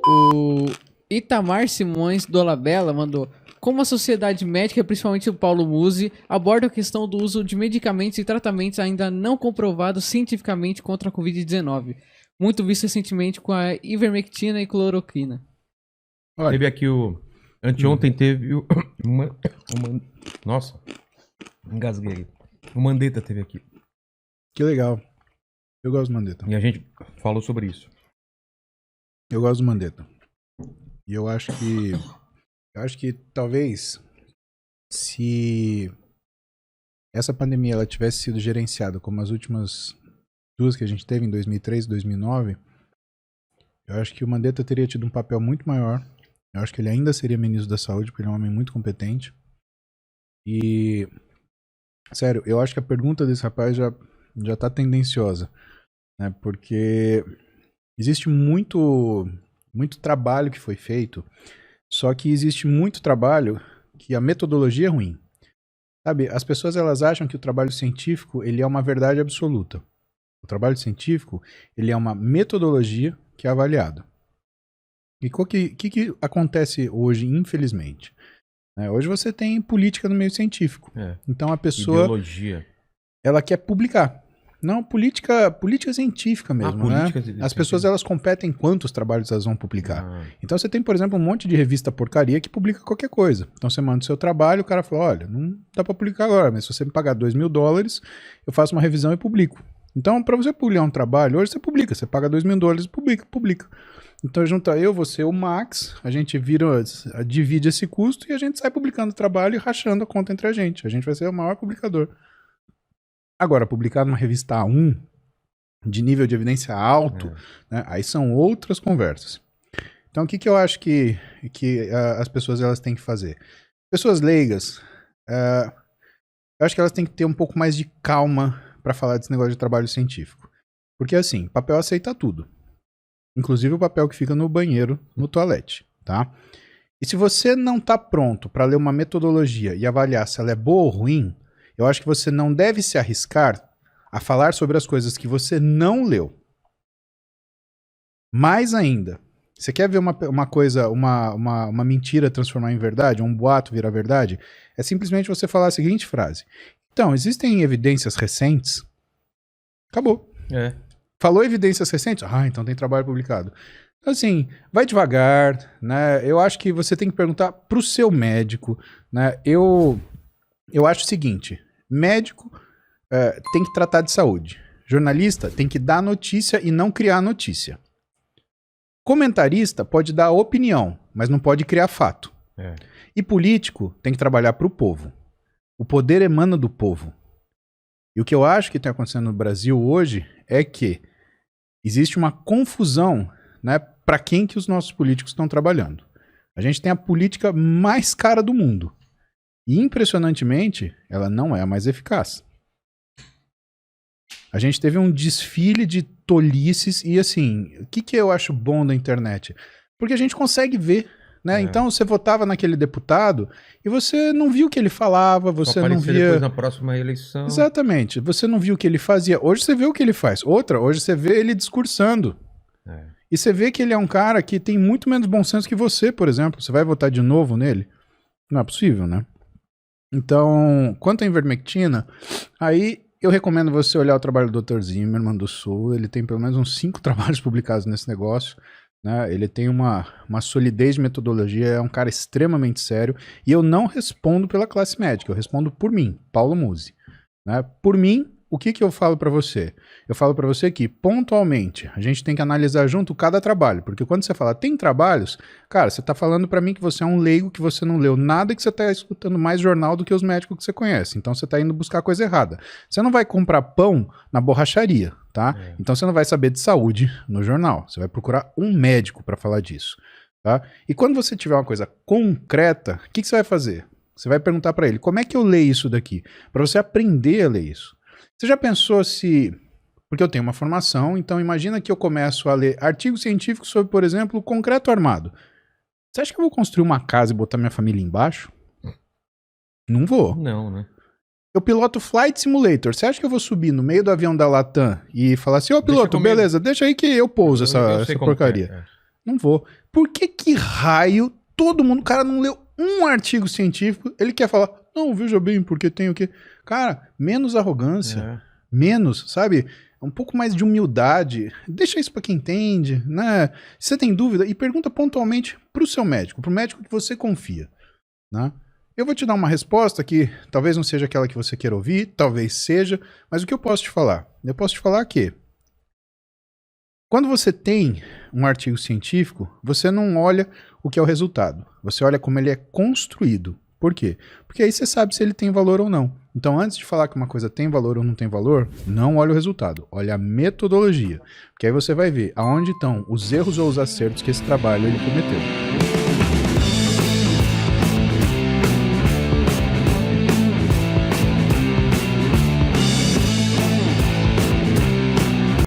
O Itamar Simões Dolabella mandou: como a sociedade médica, principalmente o Paulo Musi, aborda a questão do uso de medicamentos e tratamentos ainda não comprovados cientificamente contra a Covid-19, muito visto recentemente com a ivermectina e cloroquina. Olha, Teve aqui o... Anteontem teve o... Nossa, engasguei. O Mandetta teve aqui. que legal. Eu gosto do Mandetta. E a gente falou sobre isso. Eu gosto do Mandetta. E eu acho que talvez se essa pandemia ela tivesse sido gerenciada como as últimas duas que a gente teve em 2003 e 2009, eu acho que o Mandetta teria tido um papel muito maior. Eu acho que ele ainda seria ministro da Saúde, porque ele é um homem muito competente. E, sério, eu acho que a pergunta desse rapaz já tá tendenciosa, né? Porque existe muito trabalho que foi feito, só que existe muito trabalho que a metodologia é ruim. Sabe, as pessoas elas acham que o trabalho científico ele é uma verdade absoluta. O trabalho científico ele é uma metodologia que é avaliada. E o que acontece hoje, infelizmente? Hoje você tem política no meio científico. Então a pessoa Ideologia. ela quer publicar. Não, política científica mesmo, política né? científica. As pessoas elas competem em quantos trabalhos elas vão publicar. Então você tem, por exemplo, um monte de revista porcaria que publica qualquer coisa. Então você manda o seu trabalho, o cara fala, olha, não dá pra publicar agora, mas se você me pagar $2.000, eu faço uma revisão e publico. Então, para você publicar um trabalho, hoje você publica, você paga $2.000 e publica. Então junta eu, você, o Max, a gente divide esse custo e a gente sai publicando o trabalho e rachando a conta entre a gente. A gente vai ser o maior publicador. Agora, publicar numa revista A1, de nível de evidência alto, né, aí são outras conversas. Então, o que eu acho que as pessoas elas têm que fazer? Pessoas leigas, eu acho que elas têm que ter um pouco mais de calma para falar desse negócio de trabalho científico. Porque, assim, papel aceita tudo. Inclusive o papel que fica no banheiro, no toalete, tá? E se você não está pronto para ler uma metodologia e avaliar se ela é boa ou ruim, eu acho que você não deve se arriscar a falar sobre as coisas que você não leu. Mais ainda, você quer ver uma coisa, uma mentira transformar em verdade, um boato virar verdade? É simplesmente você falar a seguinte frase. Então, existem evidências recentes? Acabou. Falou evidências recentes? Então tem trabalho publicado. Então, assim, vai devagar, né? Eu acho que você tem que perguntar pro seu médico, né? Eu acho o seguinte, médico tem que tratar de saúde. Jornalista tem que dar notícia e não criar notícia. Comentarista pode dar opinião, mas não pode criar fato. E político tem que trabalhar pro povo. O poder emana do povo. E o que eu acho que está acontecendo no Brasil hoje é que existe uma confusão, né, para quem que os nossos políticos estão trabalhando. A gente tem a política mais cara do mundo. E, impressionantemente, ela não é a mais eficaz. A gente teve um desfile de tolices e, assim, o que eu acho bom da internet? Porque a gente consegue ver, né? Então, você votava naquele deputado e você não viu o que ele falava, você não via... depois na próxima eleição. Exatamente. Você não viu o que ele fazia. Hoje você vê o que ele faz. Hoje você vê ele discursando. E você vê que ele é um cara que tem muito menos bom senso que você, por exemplo. Você vai votar de novo nele? Não é possível, né? Então, quanto à ivermectina, aí eu recomendo você olhar o trabalho do Dr. Zimmermann do Sul. Ele tem pelo menos uns 5 trabalhos publicados nesse negócio. Né? Ele tem uma solidez de metodologia, é um cara extremamente sério. E eu não respondo pela classe médica, eu respondo por mim, Paulo Musi. Né? Por mim, o que eu falo para você? Eu falo para você que, pontualmente, a gente tem que analisar junto cada trabalho. Porque quando você fala, tem trabalhos, cara, você tá falando para mim que você é um leigo, que você não leu nada, que você tá escutando mais jornal do que os médicos que você conhece. Então você tá indo buscar coisa errada. Você não vai comprar pão na borracharia, tá? Então você não vai saber de saúde no jornal. Você vai procurar um médico para falar disso, tá? E quando você tiver uma coisa concreta, o que você vai fazer? Você vai perguntar para ele, como é que eu leio isso daqui? Para você aprender a ler isso. Você já pensou se... Porque eu tenho uma formação, então imagina que eu começo a ler artigos científicos sobre, por exemplo, concreto armado. Você acha que eu vou construir uma casa e botar minha família embaixo? Não vou. Não, né? Eu piloto Flight Simulator. Você acha que eu vou subir no meio do avião da Latam e falar assim, ô piloto, beleza, deixa aí que eu pouso essa porcaria. Não vou. Por que raio todo mundo, o cara não leu um artigo científico, ele quer falar, não, veja bem, porque tem o quê? Cara, menos arrogância, menos, sabe? Um pouco mais de humildade. Deixa isso pra quem entende, né? Se você tem dúvida, e pergunta pontualmente pro seu médico, pro médico que você confia, né? Eu vou te dar uma resposta que talvez não seja aquela que você queira ouvir, talvez seja, mas o que eu posso te falar? Eu posso te falar que quando você tem um artigo científico, você não olha o que é o resultado. Você olha como ele é construído. Por quê? Porque aí você sabe se ele tem valor ou não. Então, antes de falar que uma coisa tem valor ou não tem valor, não olha o resultado. Olha a metodologia. Porque aí você vai ver aonde estão os erros ou os acertos que esse trabalho ele cometeu.